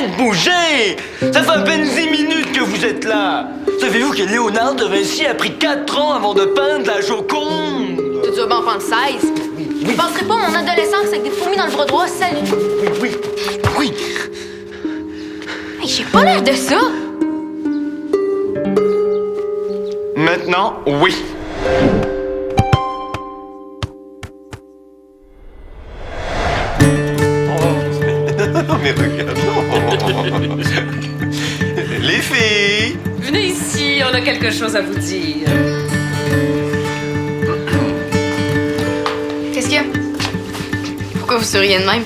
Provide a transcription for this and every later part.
de bouger! Ça fait à peine 10 minutes que vous êtes là! Savez-vous que Léonard de Vinci a pris 4 ans avant de peindre la Joconde? Tu vas en prendre 16. Je passerai pas mon adolescence avec des fourmis dans le bras droit, salut! Oui! Hey, j'ai pas l'air de ça! Maintenant, oui! Mais regarde! Les filles! Venez ici, on a quelque chose à vous dire. Qu'est-ce qu'il y a? Pourquoi vous souriez de même?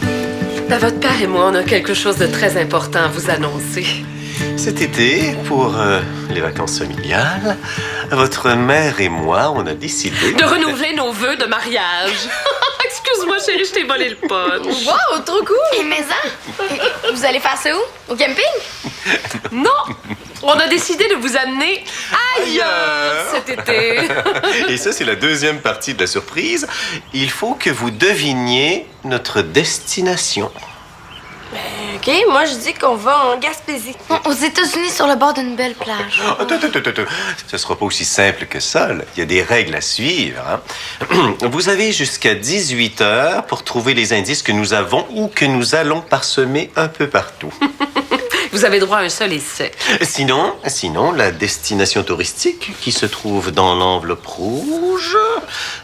Votre père et moi, on a quelque chose de très important à vous annoncer. Cet été, pour les vacances familiales, votre mère et moi, on a décidé... De renouveler nos vœux de mariage. Excuse-moi, chérie, je t'ai volé le punch. Wow, trop cool! Et maison? Vous allez faire ça où? Au camping? Non! On a décidé de vous amener ailleurs cet été. Et ça, c'est la deuxième partie de la surprise. Il faut que vous deviniez notre destination. OK, moi, je dis qu'on va en Gaspésie. Aux États-Unis, sur le bord d'une belle plage. Attends. Ce sera pas aussi simple que ça, là. Il y a des règles à suivre, hein? Vous avez jusqu'à 18 heures pour trouver les indices que nous avons ou que nous allons parsemer un peu partout. Vous avez droit à un seul essai. Sinon, la destination touristique qui se trouve dans l'enveloppe rouge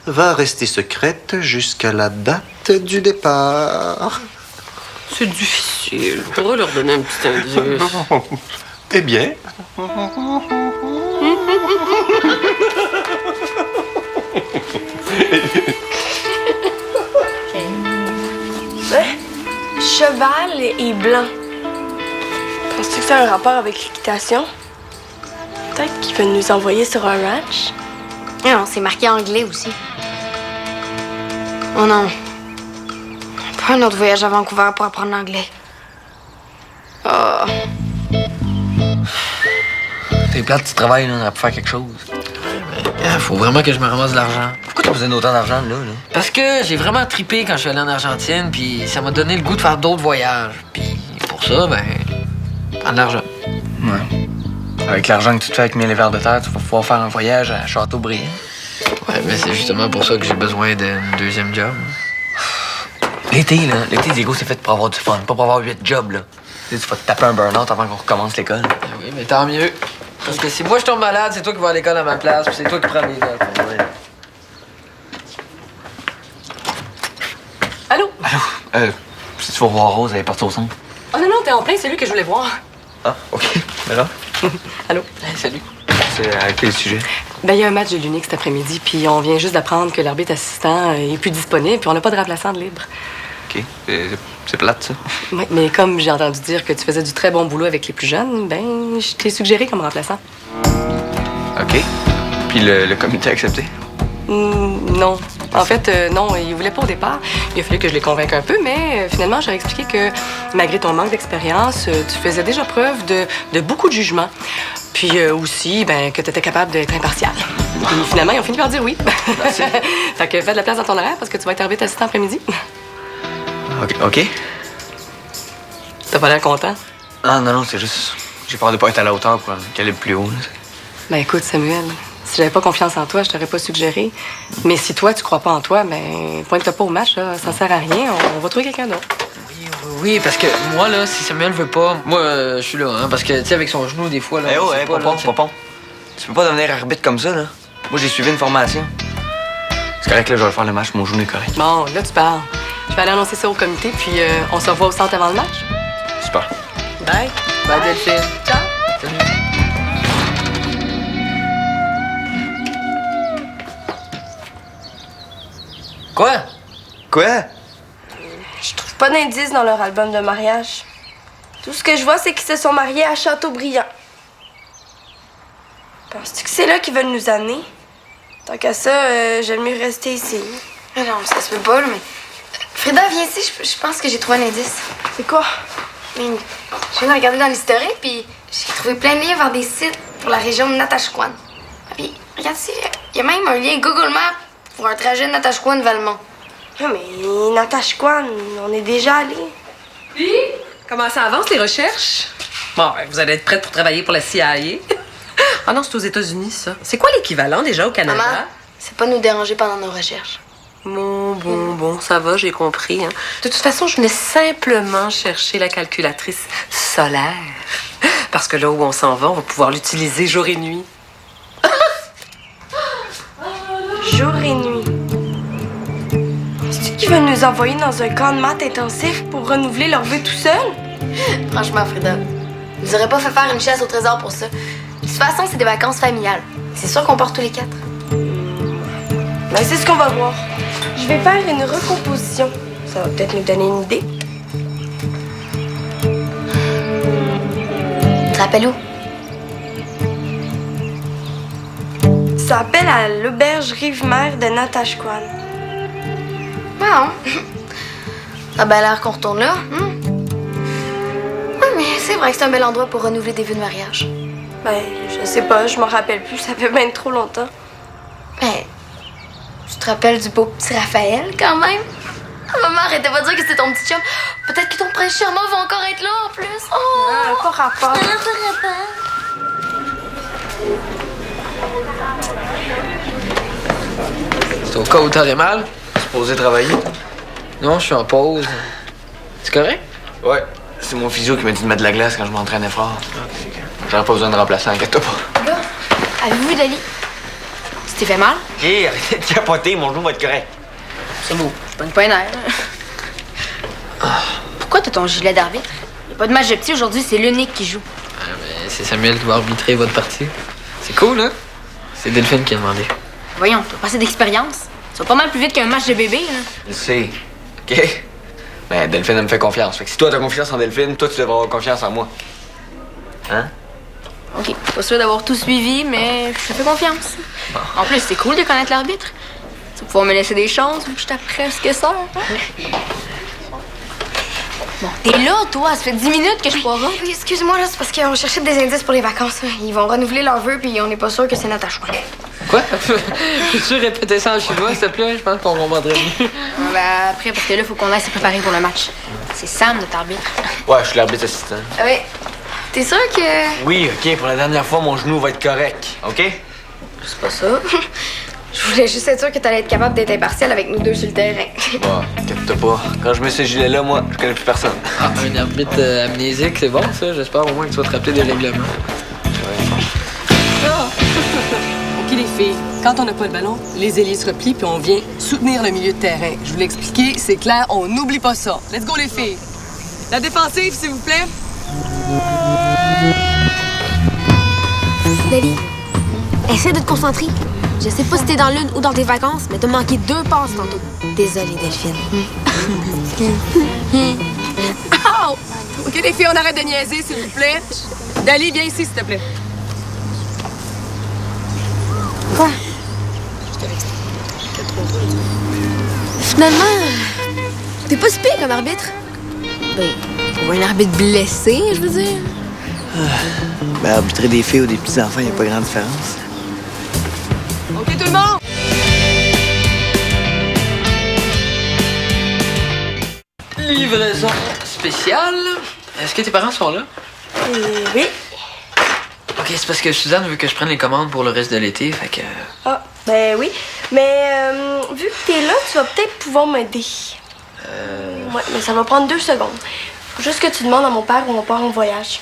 va rester secrète jusqu'à la date du départ. C'est difficile. On pourrait leur donner un petit indice. Eh bien... Cheval et blanc. Penses-tu que ça a un rapport avec l'équitation? Peut-être qu'ils veulent nous envoyer sur un ranch. Non, c'est marqué anglais aussi. Oh non. Pas un autre voyage à Vancouver pour apprendre l'anglais. Oh. C'est plate, tu travailles là, pour faire quelque chose. Faut vraiment que je me ramasse de l'argent. Pourquoi t'as besoin d'autant d'argent, là? Parce que j'ai vraiment trippé quand je suis allé en Argentine, puis ça m'a donné le goût de faire d'autres voyages. Puis pour ça, prendre de l'argent. Ouais. Avec l'argent que tu te fais avec 1000 vers de terre, tu vas pouvoir faire un voyage à Châteaubriand. Ouais, mais c'est justement pour ça que j'ai besoin d'un deuxième job. L'été, Diego, c'est fait pour avoir du fun, pas pour avoir 8 jobs, là. Tu vas te taper un burn-out avant qu'on recommence l'école. Oui, mais tant mieux. Parce que si moi je tombe malade, c'est toi qui vas à l'école à ma place, puis c'est toi qui prends les notes. Allô? Si tu vas voir Rose, elle est partie au centre. Oh non, t'es en plein, c'est lui que je voulais voir. Ah, OK. D'accord. Allô? Hey, salut. C'est à quel sujet? Ben, il y a un match de l'Unique cet après-midi, puis on vient juste d'apprendre que l'arbitre assistant est plus disponible, puis on n'a pas de remplaçant de libre. OK. C'est plate, ça. Oui, mais comme j'ai entendu dire que tu faisais du très bon boulot avec les plus jeunes, ben, je t'ai suggéré comme remplaçant. OK. Puis le comité a accepté? Non. En fait, non, il voulait pas au départ. Il a fallu que je les convainque un peu, mais finalement, j'ai expliqué que malgré ton manque d'expérience, tu faisais déjà preuve de beaucoup de jugement. Puis aussi, que tu étais capable d'être impartial. Puis finalement, ils ont fini par dire oui. Merci. Fait que fais de la place dans ton horaire parce que tu vas être arbitre assistant après-midi. OK. T'as pas l'air content? Ah, non, c'est juste... J'ai peur de pas être à la hauteur pour aller plus haut. Ben écoute, Samuel, si j'avais pas confiance en toi, je t'aurais pas suggéré. Mais si toi, tu crois pas en toi, pointe-toi pas au match, là. Ça sert à rien. On va trouver quelqu'un d'autre. Oui, parce que moi, là, si Samuel veut pas, moi, je suis là, hein, parce que, tu sais, avec son genou, des fois, là... Popon. Tu peux pas devenir arbitre comme ça, là. Moi, j'ai suivi une formation. C'est correct, là, je vais faire le match, mon genou est correct. Bon, là, tu parles. Je vais aller annoncer ça au comité, puis on se revoit au centre avant le match. Super. Bye. Bye, Delphine. Ciao. Salut. Quoi? Je trouve pas d'indices dans leur album de mariage. Tout ce que je vois, c'est qu'ils se sont mariés à Châteaubriand. Penses-tu que c'est là qu'ils veulent nous amener? Tant qu'à ça, j'aime mieux rester ici. Ah non, ça se peut pas, là, mais... Frida, viens ici, je pense que j'ai trouvé un indice. C'est quoi? Je viens de regarder dans l'historique, puis j'ai trouvé plein de liens vers des sites pour la région de Natashquan. Puis, regarde ici, il y a même un lien Google Maps pour un trajet de Natashquan-Valmont. Ah, mais Natashquan, on est déjà allés. Puis, Comment ça avance, les recherches? Bon, vous allez être prête pour travailler pour la CIA. Ah non, c'est aux États-Unis, ça. C'est quoi l'équivalent, déjà, au Canada? Maman, c'est pas nous déranger pendant nos recherches. Bon, ça va, j'ai compris. Hein. De toute façon, je venais simplement chercher la calculatrice solaire. Parce que là où on s'en va, on va pouvoir l'utiliser jour et nuit. Jour et nuit. C'est-tu qui va nous envoyer dans un camp de maths intensif pour renouveler leur vœu tout seul? Franchement, Frida, ils auraient pas fait faire une chasse au trésor pour ça. De toute façon, c'est des vacances familiales. C'est sûr qu'on part tous les 4. Ben, c'est ce qu'on va voir. Je vais faire une recomposition. Ça va peut-être nous donner une idée. Tu te rappelles où? Ça appelle à l'auberge Rive-Mer de Natashquan. Non. Ça a bien l'air qu'on retourne là. Oui, mais c'est vrai que c'est un bel endroit pour renouveler des vœux de mariage. Ben, je sais pas, je m'en rappelle plus. Ça fait bien trop longtemps. Ben, tu te rappelles du beau petit Raphaël, quand même? Ah, maman, arrêtez pas de dire que c'était ton petit chum. Peut-être que ton prince charmant va encore être là, en plus. Oh! Pas rapport. C'est au cas où t'aurais mal. Supposé travailler. Non, je suis en pause. C'est correct? Ouais. C'est mon physio qui m'a dit de mettre de la glace quand je m'entraînais fort. J'aurais pas besoin de remplaçant, inquiète-toi pas. Là, avez-vous vu Dali? Tu t'es fait mal? Hé, arrêtez de capoter, mon genou va être correct. C'est beau. Je pogne pas un air. Pourquoi t'as ton gilet d'arbitre? Y a pas de match de petit aujourd'hui, c'est l'unique qui joue. Ah, mais c'est Samuel qui va arbitrer votre partie. C'est cool, hein? C'est Delphine qui a demandé. Voyons, t'as pas assez d'expérience. Ça va pas mal plus vite qu'un match de bébé, là. Je sais. OK? Mais Delphine, elle me fait confiance. Fait que si toi, t'as confiance en Delphine, toi, tu devrais avoir confiance en moi. Hein? OK, pas sûr d'avoir tout suivi, mais je te fais confiance. Bon. En plus, c'est cool de connaître l'arbitre. Tu vas pouvoir me laisser des chances vu que je t'ai presque sœur. Hein? Bon, t'es là, toi. Ça fait 10 minutes que je suis pas là. Oui, excuse-moi, là, c'est parce qu'on cherchait des indices pour les vacances. Ils vont renouveler leurs vœux, puis on n'est pas sûr que c'est notre choix. Quoi? Peux-tu répéter ça en chinois, s'il te plaît? Je pense qu'on comprendrait mieux. Ben, après, parce que là, faut qu'on aille se préparer pour le match. C'est Sam, notre arbitre. Ouais, je suis l'arbitre assistant. Oui. T'es sûr que... Oui, OK, pour la dernière fois, mon genou va être correct. OK? C'est pas ça. Je voulais juste être sûr que t'allais être capable d'être impartial avec nous deux sur le terrain. Bon, inquiète-toi pas. Quand je mets ce gilet-là, moi, je connais plus personne. Ah, un arbitre amnésique, c'est bon, ça? J'espère au moins que tu vas te rappeler des règlements. OK, les filles, quand on n'a pas le ballon, les ailiers se replient puis on vient soutenir le milieu de terrain. Je vous l'ai expliqué, c'est clair, on n'oublie pas ça. Let's go, les filles. La défensive, s'il vous plaît. Dali, essaie de te concentrer. Je sais pas si t'es dans l'une ou dans tes vacances, mais t'as manqué 2 passes tantôt. Désolée, Delphine. Oh! OK, les filles, on arrête de niaiser, s'il vous plaît. Dali, viens ici, s'il te plaît. Quoi? Finalement, t'es pas si pire comme arbitre. Ben, pour un arbitre blessé, je veux dire. Ben, arbitrer des filles ou des petits-enfants, il n'y a pas grande différence. OK, tout le monde! Livraison spéciale. Est-ce que tes parents sont là? Oui. OK, c'est parce que Suzanne veut que je prenne les commandes pour le reste de l'été, fait que... Ah, ben oui. Mais vu que t'es là, tu vas peut-être pouvoir m'aider. Ouais, mais ça va prendre 2 secondes. Faut juste que tu demandes à mon père où on part en voyage.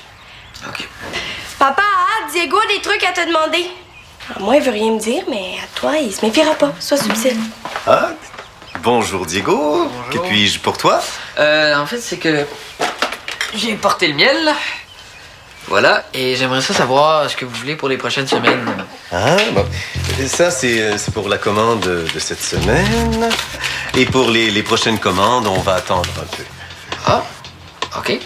OK. Papa, Diego a des trucs à te demander. Moi, il veut rien me dire, mais à toi, il se méfiera pas. Sois subtil. Ah, bonjour Diego. Que puis-je pour toi? En fait, c'est que j'ai porté le miel. Voilà, et j'aimerais ça savoir ce que vous voulez pour les prochaines semaines. Ah, bon. Ça, c'est pour la commande de cette semaine. Et pour les prochaines commandes, on va attendre un peu. Ah, OK.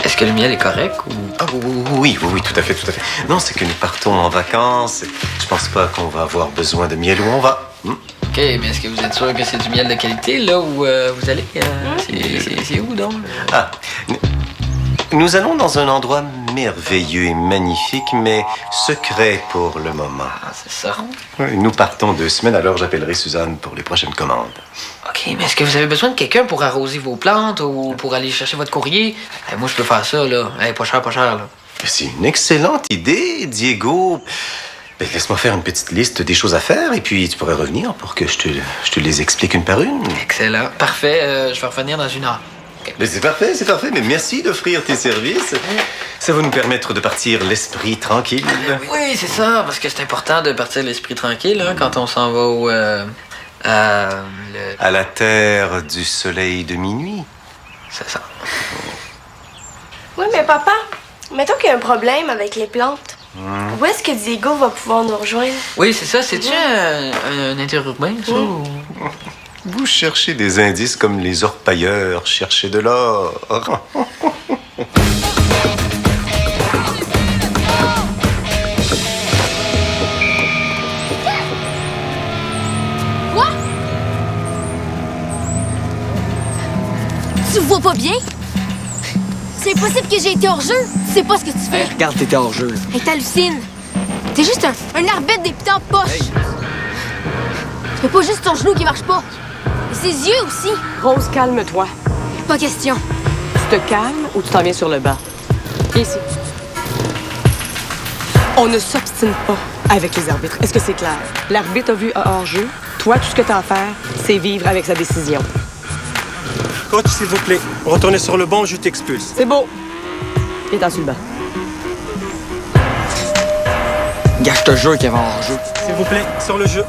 Est-ce que le miel est correct ou... Ah, oui, tout à fait, tout à fait. Non, c'est que nous partons en vacances. Je pense pas qu'on va avoir besoin de miel où on va. OK, mais est-ce que vous êtes sûr que c'est du miel de qualité, là, où vous allez? C'est où, donc? Ah, nous allons dans un endroit merveilleux et magnifique, mais secret pour le moment. Ah, c'est ça. Oui, nous partons 2 semaines, alors j'appellerai Suzanne pour les prochaines commandes. OK, mais est-ce que vous avez besoin de quelqu'un pour arroser vos plantes ou pour aller chercher votre courrier? Moi, je peux faire ça, là. Pas cher, là. C'est une excellente idée, Diego. Ben, laisse-moi faire une petite liste des choses à faire et puis tu pourrais revenir pour que je te les explique une par une. Excellent. Parfait. Je vais revenir dans 1 heure. Mais c'est parfait. Mais merci d'offrir tes services. Ça va nous permettre de partir l'esprit tranquille. Oui, c'est ça, parce que c'est important de partir l'esprit tranquille hein, quand on s'en va au... À la terre du soleil de minuit. C'est ça. Oui, mais papa, mettons qu'il y a un problème avec les plantes. Où est-ce que Diego va pouvoir nous rejoindre? Oui, c'est ça. C'est-tu un interurbain, ça? Ou... Vous cherchez des indices comme les orpailleurs cherchaient de l'or. Quoi? Tu vois pas bien? C'est impossible que j'ai été hors jeu. Tu sais pas ce que tu fais. Hey, regarde, t'étais hors jeu. Là. Hey, t'hallucines. T'es juste un arbitre député en poche. Hey. Tu fais pas juste ton genou qui marche pas. Et ses yeux aussi. Rose, calme-toi. Pas question. Tu te calmes ou tu t'en viens sur le banc? Viens ici. On ne s'obstine pas avec les arbitres. Est-ce que c'est clair? L'arbitre a vu un hors-jeu. Toi, tout ce que tu as à faire, c'est vivre avec sa décision. Coach, s'il vous plaît, retournez sur le banc, je t'expulse. C'est beau. Viens-t'en sur le banc. Gars, je te jure qu'il y avait un hors-jeu. S'il vous plaît, sur le jeu.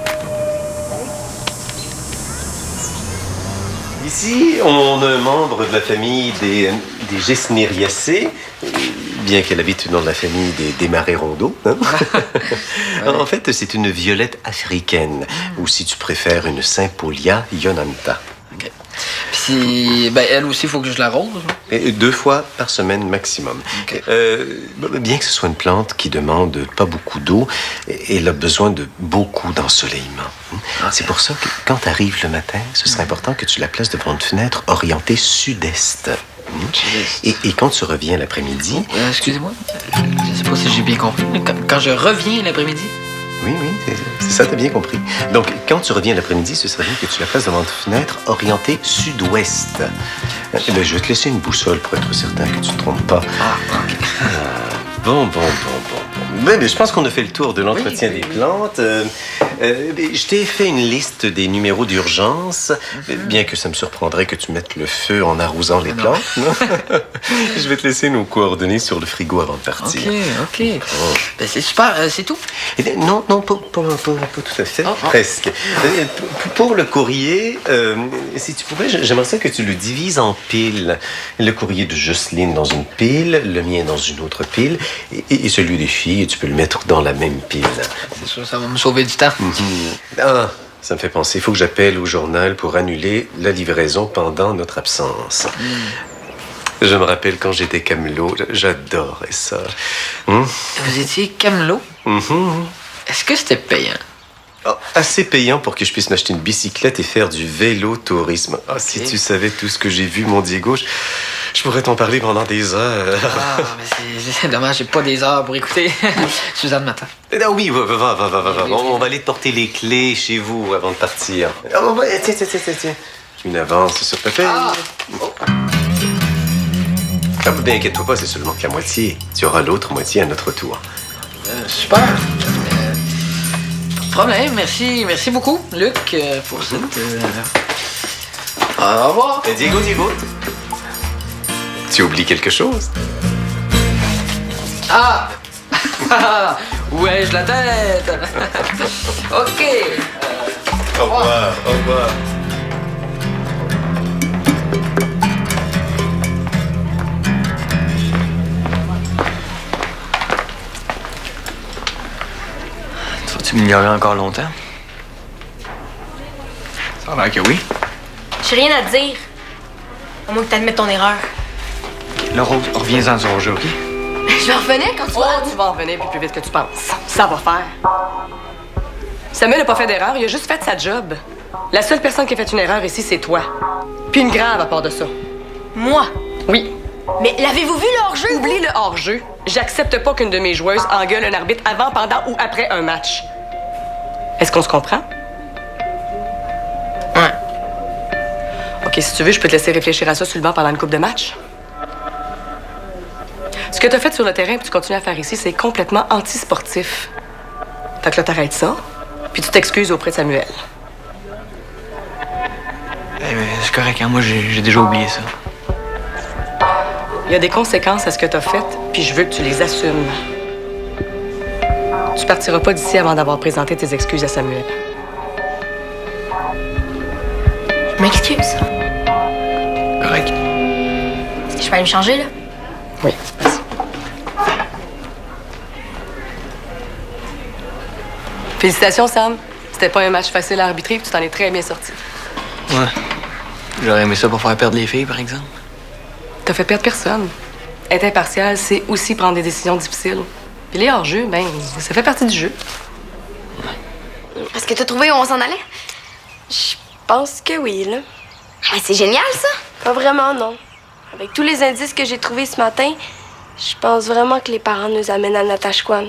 Ici, on a un membre de la famille des Gesneriacées, bien qu'elle habite dans la famille des marais rondeaux. Hein? En fait, c'est une violette africaine, ou si tu préfères, une Sympolia ionanta. OK. Puis, elle aussi, il faut que je l'arrose. Et 2 fois par semaine maximum. OK. Bien que ce soit une plante qui demande pas beaucoup d'eau, elle a besoin de beaucoup d'ensoleillement. C'est pour ça que quand tu arrives le matin, ce serait important que tu la places devant une fenêtre orientée sud-est. Et quand tu reviens l'après-midi... Excusez-moi, je sais pas si j'ai bien compris. Quand je reviens l'après-midi? Oui, c'est ça, t'as bien compris. Donc, quand tu reviens l'après-midi, ce serait bien que tu la places devant une fenêtre orientée sud-ouest. Je vais te laisser une boussole pour être certain que tu ne te trompes pas. Ah, OK. Bon. Je pense qu'on a fait le tour de l'entretien des plantes. Je t'ai fait une liste des numéros d'urgence, bien que ça me surprendrait que tu mettes le feu en arrosant les plantes. Je vais te laisser nos coordonnées sur le frigo avant de partir. OK. C'est super. C'est tout? Non, pas tout à fait. Presque. Pour le courrier, si tu pouvais, j'aimerais ça que tu le divises en piles. Le courrier de Jocelyne dans une pile, le mien dans une autre pile, et celui des filles, tu peux le mettre dans la même pile. C'est sûr, ça va me sauver du temps. Ah, ça me fait penser, il faut que j'appelle au journal pour annuler la livraison pendant notre absence. Je me rappelle quand j'étais camelot, j'adorais ça. Vous étiez camelot? Est-ce que c'était payant? Assez payant pour que je puisse m'acheter une bicyclette et faire du vélo-tourisme. Si tu savais tout ce que j'ai vu, mon Diego, je pourrais t'en parler pendant des heures. Mais c'est dommage, j'ai pas des heures pour écouter. Suzanne m'attend. Oui, va. On va aller te porter les clés chez vous avant de partir. Tiens. Une avance sur ta paie. Ben, inquiète-toi pas, c'est seulement qu'à moitié. Tu auras l'autre moitié à notre tour. Super. Pas de problème. Merci beaucoup, Luc, pour cette... Au revoir. Diego. Tu oublies quelque chose? Ah! Ouais, je la tête. OK. Au revoir. Tu m'ignorais encore longtemps? Ça a l'air que oui. J'ai rien à te dire. À moins que t'admettes ton erreur. Là, Rose, reviens-en sur le jeu, OK? Je vais revenir quand tu vas. Tu vas en revenir plus vite que tu penses. Ça va faire. Samuel n'a pas fait d'erreur, il a juste fait sa job. La seule personne qui a fait une erreur ici, c'est toi. Puis une grave à part de ça. Moi? Oui. Mais l'avez-vous vu le hors-jeu? Oublie le hors-jeu. J'accepte pas qu'une de mes joueuses engueule un arbitre avant, pendant ou après un match. Est-ce qu'on se comprend? Ouais. OK, si tu veux, je peux te laisser réfléchir à ça sur le banc pendant une coupe de match. Ce que t'as fait sur le terrain et tu continues à faire ici, c'est complètement anti-sportif. Fait que là, t'arrêtes ça, puis tu t'excuses auprès de Samuel. Eh, mais c'est correct, hein? Moi, j'ai déjà oublié ça. Il y a des conséquences à ce que t'as fait, puis je veux que tu les assumes. Tu partiras pas d'ici avant d'avoir présenté tes excuses à Samuel. Je m'excuse. Correct. Je vais aller me changer, là. Oui, vas-y. Félicitations, Sam. C'était pas un match facile à arbitrer, puis tu t'en es très bien sorti. Ouais. J'aurais aimé ça pour faire perdre les filles, par exemple. T'as fait perdre personne. Être impartial, c'est aussi prendre des décisions difficiles. Puis les hors-jeux, ben, ça fait partie du jeu. Est-ce que t'as trouvé où on s'en allait? Je pense que oui, là. Mais c'est génial, ça! Pas vraiment, non. Avec tous les indices que j'ai trouvés ce matin, je pense vraiment que les parents nous amènent à Natashquan.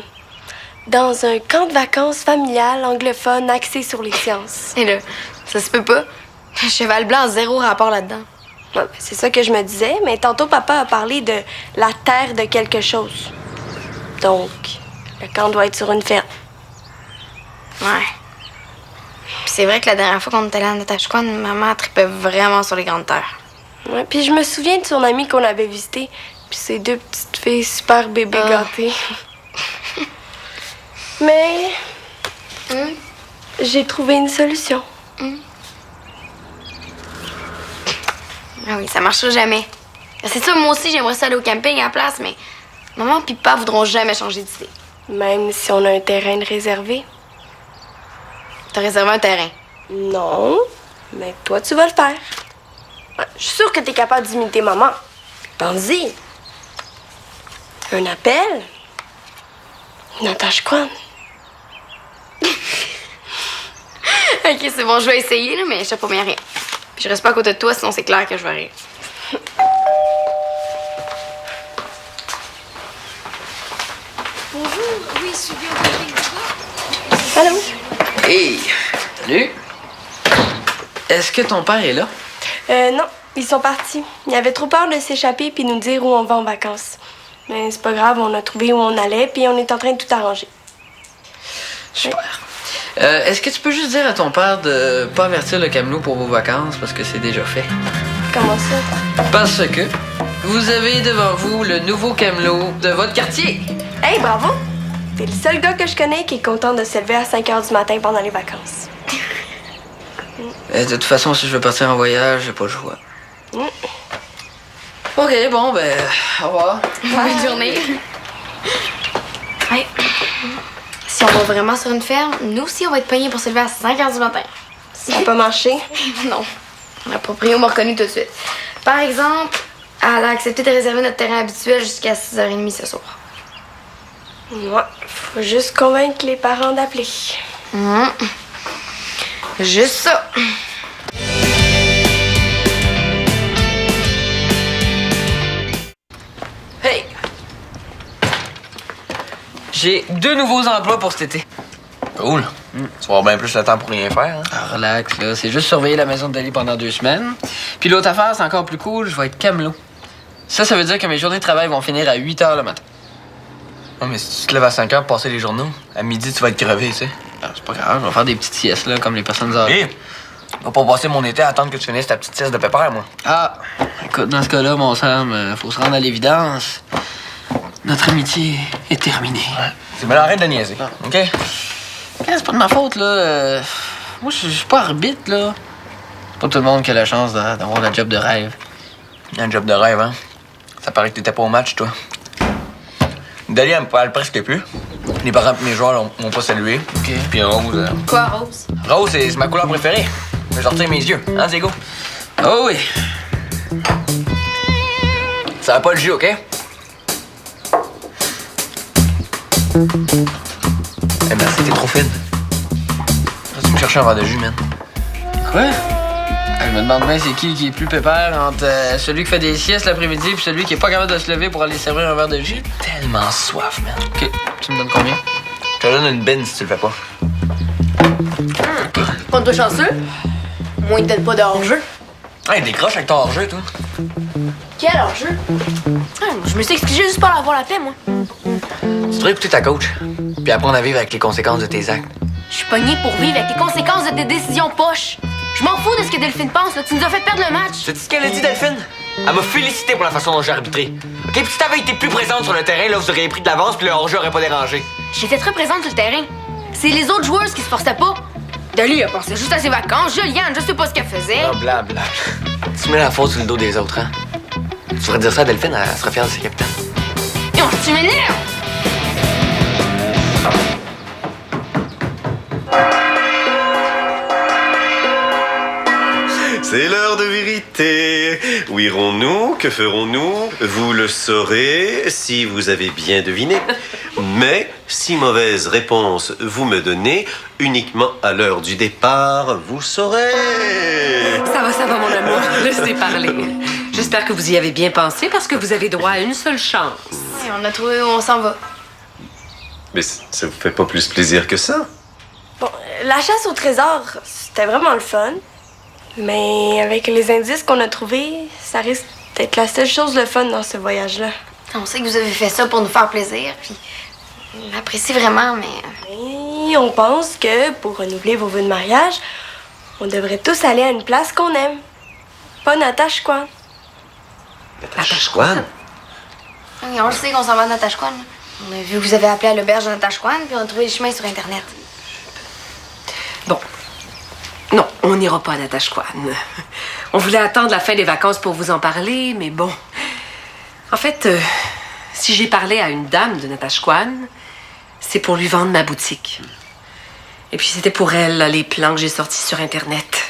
Dans un camp de vacances familial anglophone axé sur les sciences. Et là, ça se peut pas. Cheval blanc a zéro rapport là-dedans. Ouais, ben, c'est ça que je me disais, mais tantôt papa a parlé de la terre de quelque chose. Donc, le camp doit être sur une ferme. Ouais. Puis c'est vrai que la dernière fois qu'on était allé à Natashquan, maman tripait vraiment sur les grandes terres. Ouais, puis je me souviens de son ami qu'on avait visité, puis ces deux petites filles super bébés gâtés. Mais j'ai trouvé une solution. Ah oui, ça marchera jamais. C'est ça, moi aussi, j'aimerais ça aller au camping à la place, mais maman et papa voudront jamais changer d'idée. Même si on a un terrain de réservé. T'as réservé un terrain. Non, mais toi, tu vas le faire. Ouais, je suis sûre que t'es capable d'imiter maman. Pense-y. Un appel. Natashquan. Ok, c'est bon, je vais essayer, là, mais je sais pas bien rien. Puis je reste pas à côté de toi, sinon c'est clair que je vais rire. Bonjour, oui, je suis bien au camping, d'accord? Allô? Hey! Salut! Est-ce que ton père est là? Non, ils sont partis. Ils avaient trop peur de s'échapper puis nous dire où on va en vacances. Mais c'est pas grave, on a trouvé où on allait puis on est en train de tout arranger. Super. Est-ce que tu peux juste dire à ton père de pas avertir le camelot pour vos vacances parce que c'est déjà fait? Comment ça? Parce que vous avez devant vous le nouveau camelot de votre quartier. Hey, bravo! T'es le seul gars que je connais qui est content de se lever à 5 h du matin pendant les vacances. De toute façon, si je veux partir en voyage, j'ai pas le choix. OK, bon, ben, au revoir. Bonne journée. Ouais. Si on va vraiment sur une ferme, nous aussi, on va être pognés pour se lever à 5 h du matin. Ça n'a pas marché? Non. La proprio m'a reconnu tout de suite. Par exemple, elle a accepté de réserver notre terrain habituel jusqu'à 6h30 ce soir. Ouais, faut juste convaincre les parents d'appeler. Juste ça. Hey! J'ai 2 nouveaux emplois pour cet été. Cool. Tu vas avoir bien plus le temps pour rien faire, hein? Ah, relax, là. C'est juste surveiller la maison de Dali pendant 2 semaines. Puis l'autre affaire, c'est encore plus cool, je vais être camelot. Ça veut dire que mes journées de travail vont finir à 8 h le matin. Ouais, mais si tu te lèves à 5 h pour passer les journaux, à midi, tu vas être crevé, tu sais. Ah, c'est pas grave, je vais faire des petites siestes, là, comme les personnes âgées. Hé! Je vais pas passer mon été à attendre que tu finisses ta petite sieste de pépère, moi. Ah, écoute, dans ce cas-là, mon Sam, faut se rendre à l'évidence. Notre amitié est terminée. Ouais. C'est bien arrête de niaiser, OK? C'est pas de ma faute, là. Moi, je suis pas arbitre, là. C'est pas tout le monde qui a la chance d'avoir la job de rêve. Un job de rêve, hein? Ça paraît que t'étais pas au match, toi. Dali, elle me parle presque plus. Les parents et mes joueurs m'ont pas salué. OK. Puis Rose... Quoi, Rose? Rose, c'est ma couleur préférée. Je vais sortir mes yeux, hein, Zégo? Oh oui. Ça va pas le jus, OK? Eh merci, t'es trop fine. Vas-y me chercher un verre de jus, man. Quoi? Je me demande bien c'est qui est plus pépère entre celui qui fait des siestes l'après-midi et celui qui est pas capable de se lever pour aller servir un verre de jus. Tellement soif, man. OK, tu me donnes combien? Je te donne une benne si tu le fais pas. Compte-toi chanceux. Moins de pas de hors-jeu. Hey, décroche avec ton hors-jeu, toi. Quel hors-jeu? Je me suis excusé juste pour avoir la paix, moi. Tu devrais écouter ta coach, puis apprendre à vivre avec les conséquences de tes actes. Je suis pognée pour vivre avec les conséquences de tes décisions poches. Je m'en fous de ce que Delphine pense, là. Tu nous as fait perdre le match. Sais-tu ce qu'elle a dit, Delphine? Elle m'a félicité pour la façon dont j'ai arbitré. OK, puis si t'avais été plus présente sur le terrain, là, vous auriez pris de l'avance, puis le hors-jeu aurait pas dérangé. J'étais très présente sur le terrain. C'est les autres joueuses qui se forçaient pas. Dali a pensé juste à ses vacances. Juliane, je sais pas ce qu'elle faisait. Ah, blabla. Tu mets la faute sur le dos des autres, hein? Tu devrais dire ça à Delphine, elle sera fière de ses capitaines. Et on tu m'énerves! C'est l'heure de vérité. Où irons-nous? Que ferons-nous? Vous le saurez si vous avez bien deviné. Mais si mauvaise réponse vous me donnez, uniquement à l'heure du départ, vous saurez. Ça va, mon amour. Laissez parler. J'espère que vous y avez bien pensé parce que vous avez droit à une seule chance. Ouais, on a trouvé où on s'en va. Mais ça vous fait pas plus plaisir que ça? Bon, la chasse au trésor, c'était vraiment le fun. Mais avec les indices qu'on a trouvés, ça risque d'être la seule chose le fun dans ce voyage-là. On sait que vous avez fait ça pour nous faire plaisir, puis on l'apprécie vraiment, mais... Et on pense que pour renouveler vos vœux de mariage, on devrait tous aller à une place qu'on aime. Pas Natashquan. Natashquan? Oui, on le sait qu'on s'en va à Natashquan. On a vu que vous avez appelé à l'auberge de Natashquan, puis on a trouvé les chemins sur Internet. Bon. Non, on n'ira pas à Natashquan. On voulait attendre la fin des vacances pour vous en parler, mais bon. En fait, si j'ai parlé à une dame de Natashquan, c'est pour lui vendre ma boutique. Et puis c'était pour elle, là, les plans que j'ai sortis sur Internet.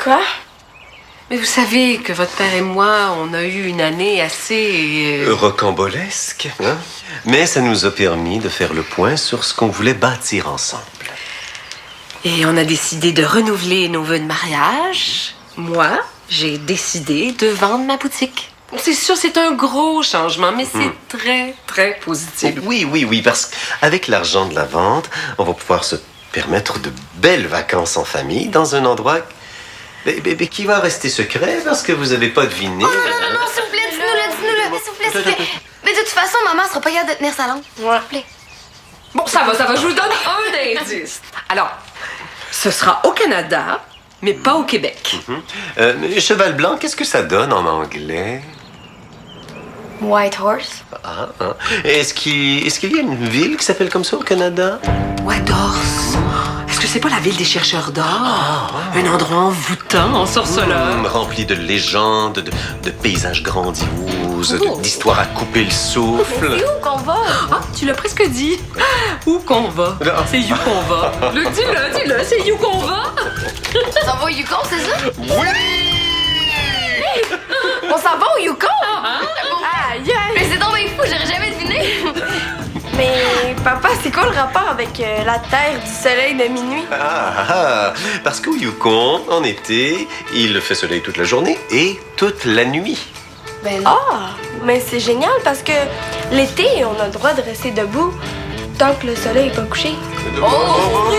Quoi? Mais vous savez que votre père et moi, on a eu une année assez... Rocambolesque, hein? Mais ça nous a permis de faire le point sur ce qu'on voulait bâtir ensemble. Et on a décidé de renouveler nos vœux de mariage. Moi, j'ai décidé de vendre ma boutique. C'est sûr, c'est un gros changement, mais c'est très, très positif. Oui, parce qu'avec l'argent de la vente, on va pouvoir se permettre de belles vacances en famille dans un endroit qui va rester secret parce que vous n'avez pas deviné. Oh non, s'il vous plaît, dis-nous-le, s'il vous plaît. Mais de toute façon, maman sera pas capable de tenir sa langue. S'il vous plaît. Bon, ça va, je vous donne un indice. Alors, ce sera au Canada, mais pas au Québec. Cheval blanc, qu'est-ce que ça donne en anglais? White Horse. Ah. Est-ce qu'il y a une ville qui s'appelle comme ça au Canada? Whitehorse. Est-ce que c'est pas la ville des chercheurs d'or? Un endroit envoûtant, ensorceleur. Rempli de légendes, de paysages grandioses, d'histoires à couper le souffle. C'est où qu'on va? Ah, tu l'as presque dit. Où qu'on va? C'est où qu'on va? Dis-le, c'est où qu'on va? On s'en va au Yukon, c'est ça? Oui! On s'en va au Yukon? Aïe, aïe! Mais c'est donc bien fou, j'aurais jamais deviné. Mais papa, c'est quoi le rapport avec la Terre du soleil de minuit? Parce qu'au Yukon, en été, il fait soleil toute la journée et toute la nuit. Ben non. Ah! Mais c'est génial parce que l'été, on a le droit de rester debout tant que le soleil n'est pas couché. Oh,